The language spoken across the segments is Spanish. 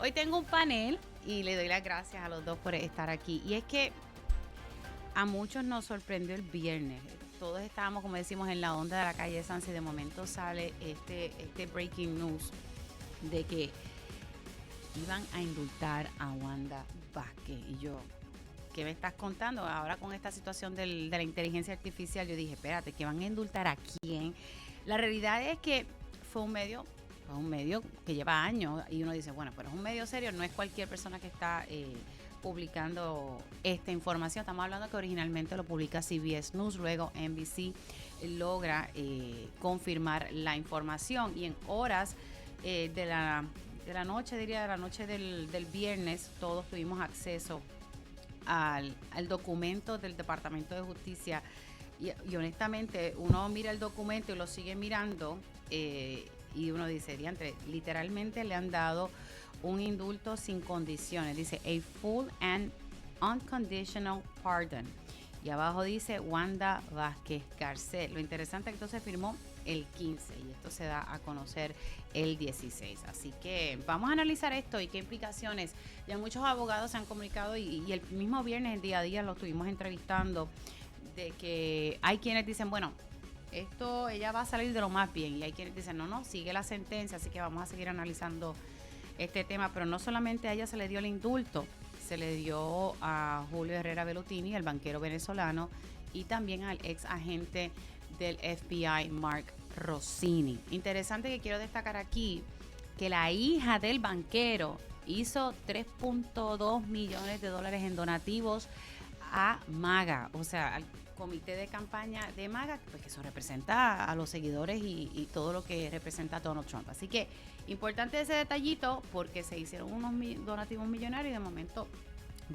Hoy tengo un panel y le doy las gracias a los dos por estar aquí. Y es que a muchos nos sorprendió el viernes. Todos estábamos, como decimos, en la onda de la calle Sanse y de momento sale este breaking news de que iban a indultar a Wanda Vázquez. Y yo, ¿qué me estás contando? Ahora con esta situación de la inteligencia artificial, yo dije, espérate, ¿que van a indultar a quién? La realidad es que fue un medio que lleva años y uno dice, bueno, pero es un medio serio, no es cualquier persona que está publicando esta información. Estamos hablando que originalmente lo publica CBS News, luego NBC logra confirmar la información y en horas de la noche, diría de la noche del viernes, todos tuvimos acceso al documento del Departamento de Justicia y honestamente uno mira el documento y lo sigue mirando y uno dice, diantre, literalmente le han dado un indulto sin condiciones, dice a full and unconditional pardon y abajo dice Wanda Vázquez Garcet. Lo interesante es que esto se firmó el 15 y esto se da a conocer el 16, así que vamos a analizar esto y qué implicaciones. Ya muchos abogados se han comunicado y el mismo viernes en día a día lo estuvimos entrevistando, de que hay quienes dicen, bueno, esto ella va a salir de lo más bien y hay quienes dicen, no, sigue la sentencia, así que vamos a seguir analizando este tema, pero no solamente a ella se le dio el indulto, se le dio a Julio Herrera Bellutini, el banquero venezolano, y también al ex agente del FBI, Mark Rossini. Interesante que quiero destacar aquí que la hija del banquero hizo $3.2 millones en donativos a MAGA, o sea, al comité de campaña de MAGA, pues que eso representa a los seguidores y todo lo que representa a Donald Trump. Así que importante ese detallito porque se hicieron unos donativos millonarios y de momento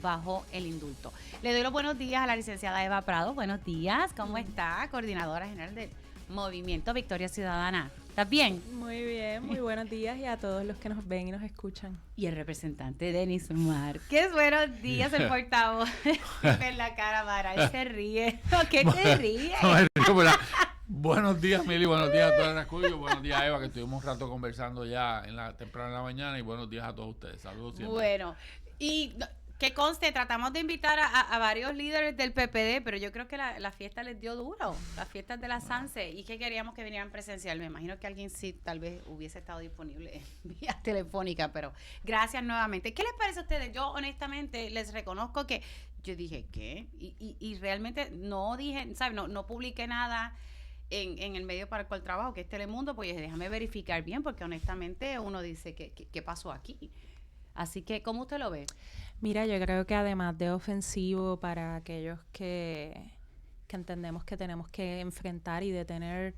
bajó el indulto. Le doy los buenos días a la licenciada Eva Prado. Buenos días, ¿cómo está? Coordinadora general del Movimiento Victoria Ciudadana. ¿Estás bien? Muy bien, muy buenos días y a todos los que nos ven y nos escuchan. Y el representante Denis Márquez, buenos días, el portavoz. En la cara, Mara, él se ríe. ¿Qué te ríes? Buenos días, Mili, buenos días a todas las escuchas, buenos días, Eva, que estuvimos un rato conversando ya temprano en la mañana, y buenos días a todos ustedes. Saludos siempre. Bueno, y que conste, tratamos de invitar a varios líderes del PPD, pero yo creo que la fiesta les dio duro, las fiestas de la Sanse, y que queríamos que vinieran presencial. Me imagino que alguien sí tal vez hubiese estado disponible vía telefónica, pero gracias nuevamente. ¿Qué les parece a ustedes? Yo honestamente les reconozco que yo dije, ¿qué? Y realmente no dije, ¿sabes? No publiqué nada en el medio para el cual trabajo, que es Telemundo, pues déjame verificar bien, porque honestamente uno dice, ¿qué pasó aquí? Así que, ¿cómo usted lo ve? Mira, yo creo que además de ofensivo para aquellos que entendemos que tenemos que enfrentar y detener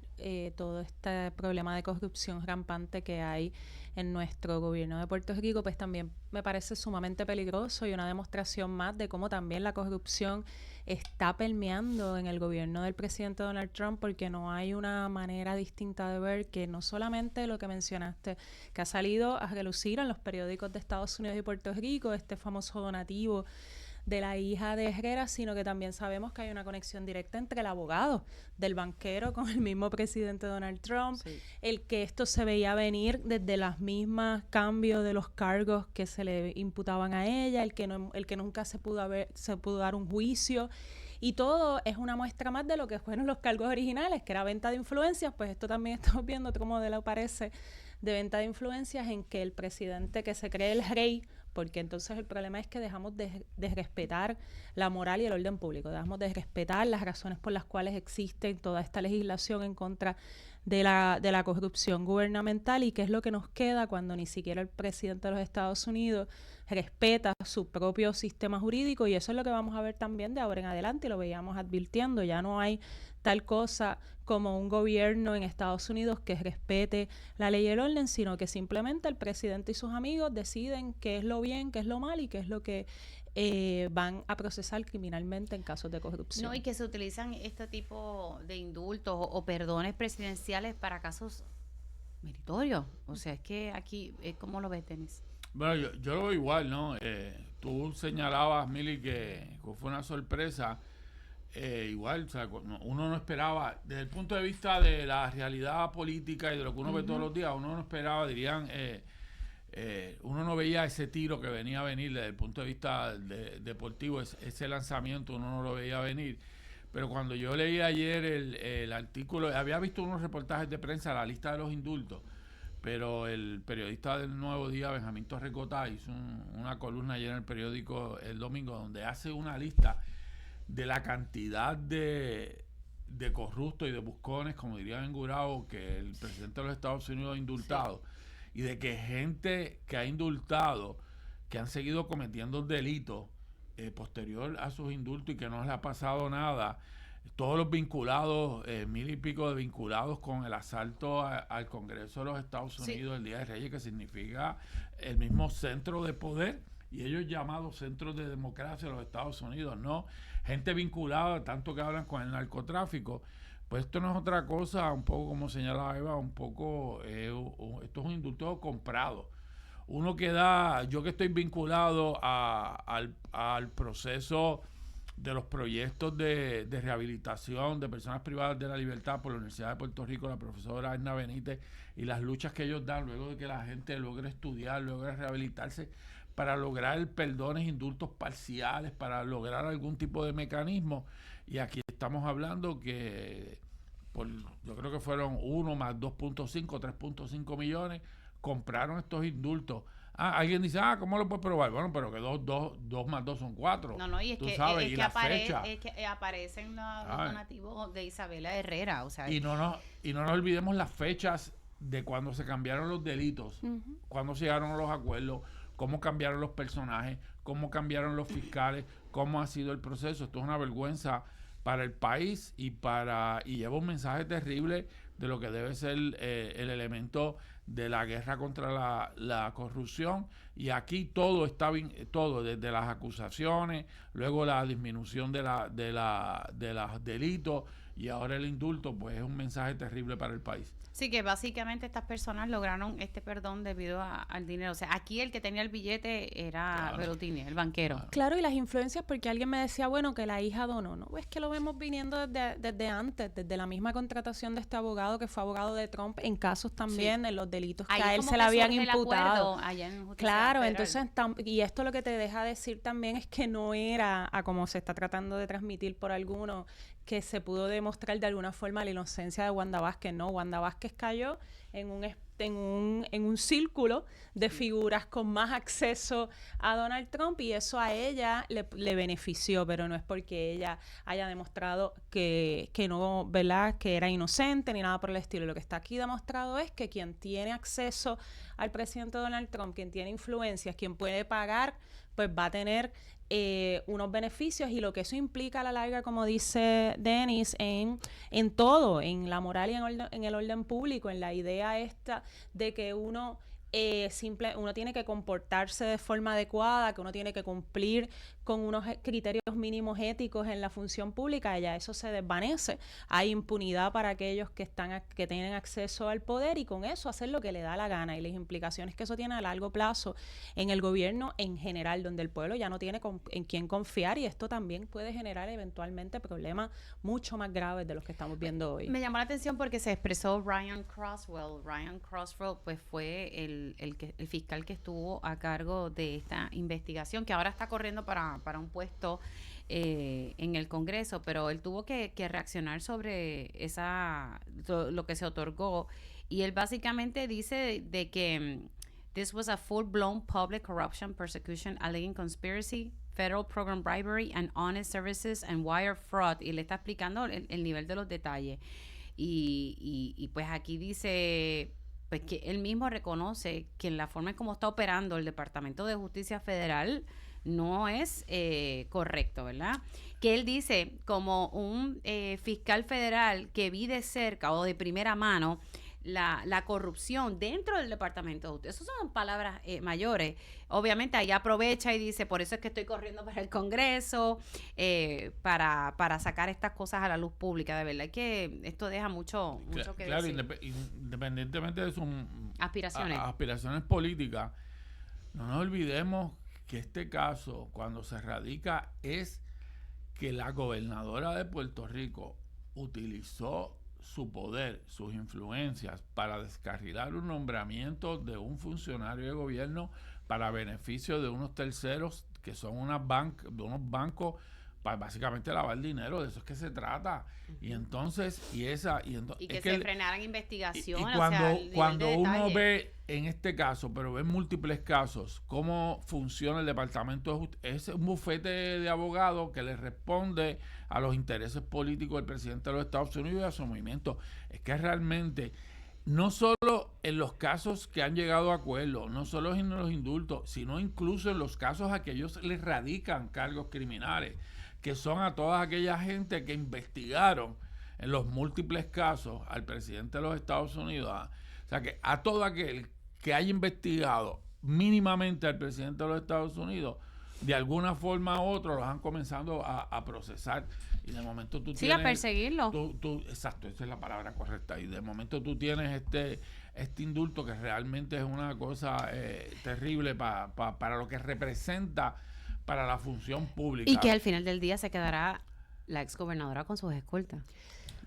todo este problema de corrupción rampante que hay en nuestro gobierno de Puerto Rico, pues también me parece sumamente peligroso y una demostración más de cómo también la corrupción está permeando en el gobierno del presidente Donald Trump, porque no hay una manera distinta de ver que no solamente lo que mencionaste, que ha salido a relucir en los periódicos de Estados Unidos y Puerto Rico, este famoso donativo de la hija de Herrera, sino que también sabemos que hay una conexión directa entre el abogado del banquero con el mismo presidente Donald Trump, sí. El que esto se veía venir desde las mismas cambios de los cargos que se le imputaban a ella, el que nunca se pudo dar un juicio, y todo es una muestra más de lo que fueron los cargos originales, que era venta de influencias. Pues esto también estamos viendo otro modelo, parece, de venta de influencias, en que el presidente, que se cree el rey, porque entonces el problema es que dejamos de respetar la moral y el orden público, dejamos de respetar las razones por las cuales existe toda esta legislación en contra de la corrupción gubernamental, y qué es lo que nos queda cuando ni siquiera el presidente de los Estados Unidos respeta su propio sistema jurídico. Y eso es lo que vamos a ver también de ahora en adelante, y lo veíamos advirtiendo. Ya no hay tal cosa como un gobierno en Estados Unidos que respete la ley y el orden, sino que simplemente el presidente y sus amigos deciden qué es lo bien, qué es lo mal y qué es lo que van a procesar criminalmente en casos de corrupción. No, y que se utilizan este tipo de indultos o perdones presidenciales para casos meritorios. O sea, es que aquí, ¿cómo lo ves, Denis? Bueno, yo lo veo igual, ¿no? Tú señalabas, Mili, que fue una sorpresa. Igual, o sea, uno no esperaba, desde el punto de vista de la realidad política y de lo que uno ve todos los días, uno no esperaba, dirían, uno no veía ese tiro que venía a venir desde el punto de vista deportivo, ese lanzamiento uno no lo veía venir. Pero cuando yo leí ayer el artículo, había visto unos reportajes de prensa, la lista de los indultos, pero el periodista del Nuevo Día, Benjamín Torrecotá, hizo una columna ayer en el periódico el domingo donde hace una lista de la cantidad de corruptos y de buscones, como dirían en Gurabo, que el presidente de los Estados Unidos ha indultado, y de que gente que ha indultado, que han seguido cometiendo delitos posterior a sus indultos y que no les ha pasado nada, todos los vinculados, 1000 y pico de vinculados con el asalto al Congreso de los Estados Unidos el Día de Reyes, que significa el mismo centro de poder, y ellos llamados centros de democracia de los Estados Unidos, ¿no? Gente vinculada, tanto que hablan con el narcotráfico. Pues esto no es otra cosa, un poco como señalaba Eva, un poco, esto es un indulto comprado. Uno que da, yo que estoy vinculado al proceso de los proyectos de rehabilitación de personas privadas de la libertad por la Universidad de Puerto Rico, la profesora Edna Benítez, y las luchas que ellos dan luego de que la gente logre estudiar, logre rehabilitarse, para lograr perdones, indultos parciales, para lograr algún tipo de mecanismo. Y aquí estamos hablando que yo creo que fueron 1 más 2.5, 3.5 millones, compraron estos indultos. Alguien dice, ¿cómo lo puedes probar? Bueno, pero que 2 más 2 son 4. No, y es tú que, sabes, es y que, la fecha. es que aparecen los donativos de Isabela Herrera. O sea, y no nos olvidemos las fechas de cuando se cambiaron los delitos, cuando se llegaron a los acuerdos, cómo cambiaron los personajes, cómo cambiaron los fiscales, cómo ha sido el proceso. Esto es una vergüenza para el país y lleva un mensaje terrible de lo que debe ser el elemento de la guerra contra la corrupción. Y aquí todo está bien, todo, desde las acusaciones, luego la disminución de los delitos, y ahora el indulto, pues es un mensaje terrible para el país. Sí, que básicamente estas personas lograron este perdón debido al dinero. O sea, aquí el que tenía el billete era Berutini, el banquero. Claro, y las influencias, porque alguien me decía, bueno, que la hija donó. No, es que lo vemos viniendo desde antes, desde la misma contratación de este abogado, que fue abogado de Trump, en casos también, en los delitos que a él se le habían imputado. Claro, entonces, y esto lo que te deja decir también es que no era, a como se está tratando de transmitir por algunos, que se pudo demostrar de alguna forma la inocencia de Wanda Vázquez. No, Wanda Vázquez cayó en un círculo de figuras con más acceso a Donald Trump, y eso a ella le benefició, pero no es porque ella haya demostrado que no, ¿verdad?, que era inocente ni nada por el estilo. Lo que está aquí demostrado es que quien tiene acceso al presidente Donald Trump, quien tiene influencias, quien puede pagar, pues va a tener unos beneficios, y lo que eso implica a la larga, como dice Dennis, en todo, en la moral y en el orden público, en la idea esta de que uno tiene que comportarse de forma adecuada, que uno tiene que cumplir con unos criterios mínimos éticos en la función pública. Ya eso se desvanece. Hay impunidad para aquellos que tienen acceso al poder, y con eso hacer lo que le da la gana, y las implicaciones que eso tiene a largo plazo en el gobierno en general, donde el pueblo ya no tiene en quién confiar, y esto también puede generar eventualmente problemas mucho más graves de los que estamos viendo hoy. Me llamó la atención porque se expresó Ryan Crosswell. Ryan Crosswell, pues, fue el fiscal que estuvo a cargo de esta investigación, que ahora está corriendo para un puesto en el Congreso, pero él tuvo que reaccionar sobre lo que se otorgó, y él básicamente dice de que this was a full-blown public corruption prosecution alleging conspiracy, federal program bribery and honest services and wire fraud, y le está explicando el nivel de los detalles, y pues aquí dice pues que él mismo reconoce que en la forma en cómo está operando el Departamento de Justicia Federal no es correcto, ¿verdad? Que él dice, como un fiscal federal que vi de cerca o de primera mano la corrupción dentro del Departamento de Justicia. Esas son palabras mayores. Obviamente ahí aprovecha y dice, por eso es que estoy corriendo para el Congreso, para sacar estas cosas a la luz pública. De verdad que esto deja mucho que claro, decir. Independientemente de sus aspiraciones políticas, no nos olvidemos que este caso, cuando se radica, es que la gobernadora de Puerto Rico utilizó su poder, sus influencias para descarrilar un nombramiento de un funcionario de gobierno para beneficio de unos terceros que son unos bancos para básicamente lavar dinero. De eso es que se trata. Y entonces, y que se frenaran investigaciones. Y cuando uno ve en este caso, pero ve en múltiples casos, cómo funciona el Departamento de Justicia, es un bufete de abogados que le responde a los intereses políticos del presidente de los Estados Unidos y a su movimiento. Es que realmente, no solo en los casos que han llegado a acuerdo, no solo en los indultos, sino incluso en los casos a que ellos les radican cargos criminales, que son a toda aquella gente que investigaron en los múltiples casos al presidente de los Estados Unidos. O sea, que a todo aquel que haya investigado mínimamente al presidente de los Estados Unidos, de alguna forma u otra los han comenzado a procesar. Y de momento tú tienes... a perseguirlo. Exacto, esa es la palabra correcta. Y de momento tú tienes este indulto que realmente es una cosa terrible para lo que representa para la función pública. Y que al final del día se quedará la exgobernadora con sus escoltas.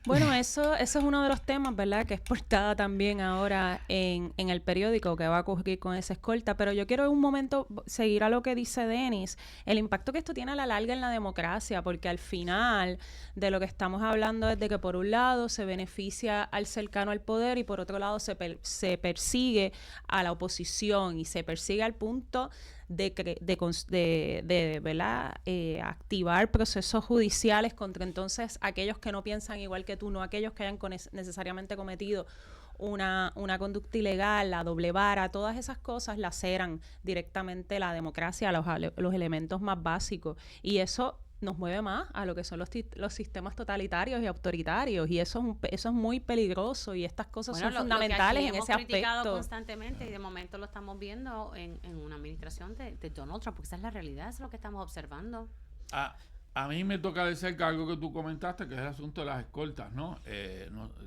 Bueno, eso es uno de los temas, ¿verdad?, que es portada también ahora en el periódico, que va a ocurrir con esa escolta. Pero yo quiero un momento seguir a lo que dice Denis, el impacto que esto tiene a la larga en la democracia, porque al final de lo que estamos hablando es de que por un lado se beneficia al cercano al poder y por otro lado se persigue a la oposición y se persigue al punto de ¿verdad? Activar procesos judiciales contra entonces aquellos que no piensan igual que tú, no aquellos que hayan necesariamente cometido una conducta ilegal, la doble vara, todas esas cosas laceran directamente la democracia, los elementos más básicos, y eso nos mueve más a lo que son los sistemas totalitarios y autoritarios, y eso es muy peligroso, y estas cosas son fundamentales en ese aspecto. Hemos criticado constantemente, y de momento lo estamos viendo en una administración de Donald Trump, porque esa es la realidad, eso es lo que estamos observando. A mí me toca de cerca algo que tú comentaste, que es el asunto de las escoltas, ¿no?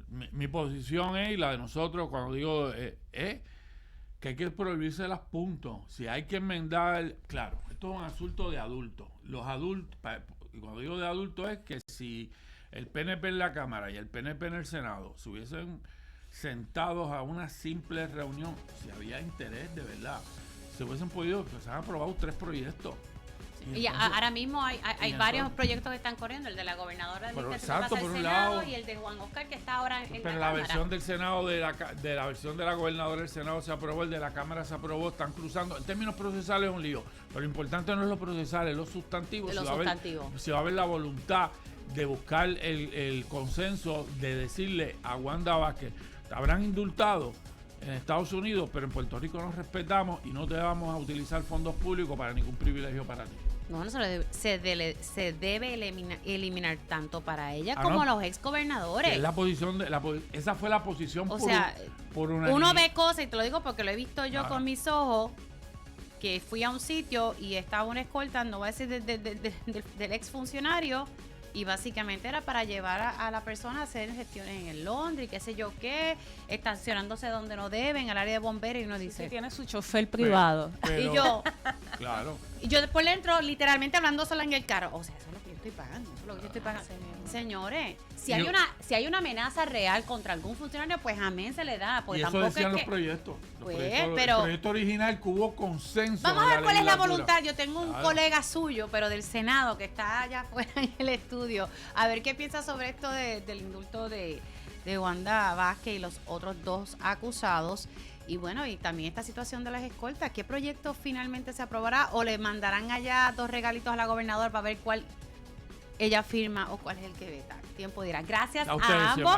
Mi posición es, y la de nosotros, cuando digo que hay que prohibirse las puntos. Si hay que enmendar, claro, esto es un asunto de adultos. Los adultos, y cuando digo de adultos es que si el PNP en la Cámara y el PNP en el Senado se hubiesen sentados a una simple reunión, si había interés de verdad, se hubiesen podido, pues se han aprobado 3 proyectos. Y ahora mismo hay varios proyectos que están corriendo, el de la gobernadora del Exacto, por un Senado lado, y el de Juan Oscar, que está ahora en pero la versión del Senado, de la versión de la gobernadora del Senado se aprobó, el de la Cámara se aprobó, están cruzando. En términos procesales es un lío, pero lo importante no es lo procesal, es lo sustantivo. Si va a haber la voluntad de buscar el consenso, de decirle a Wanda Vázquez, te habrán indultado en Estados Unidos, pero en Puerto Rico nos respetamos y no te vamos a utilizar fondos públicos para ningún privilegio para ti. No, se debe eliminar tanto para ella como los exgobernadores. Es la posición esa fue la posición por una uno ve cosas, y te lo digo porque lo he visto yo con mis ojos, que fui a un sitio y estaba una escolta, no voy a decir del exfuncionario, y básicamente era para llevar a la persona a hacer gestiones en el Londres y qué sé yo qué, estacionándose donde no deben, al área de bomberos, y uno dice... Sí, tiene su chofer privado. Y yo... Claro. Y yo después le entro literalmente hablando sola en el carro. O sea, eso es lo que yo estoy pagando, eso es lo que yo estoy pagando. Señores, si hay una amenaza real contra algún funcionario, pues amén se le da. Pues y eso tampoco decían es los proyectos. pero el proyecto original que hubo consenso. Vamos a ver cuál es la voluntad. Yo tengo un colega suyo, pero del Senado, que está allá afuera en el estudio. A ver qué piensa sobre esto del indulto de Wanda Vázquez y los otros 2 acusados. Y bueno, y también esta situación de las escoltas. ¿Qué proyecto finalmente se aprobará? ¿O le mandarán allá 2 regalitos a la gobernadora para ver cuál ella firma o cuál es el que veta? Tiempo dirá. Gracias a ambos.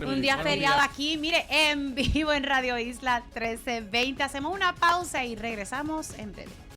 Un día feriado aquí, mire, en vivo en Radio Isla 1320. Hacemos una pausa y regresamos en breve.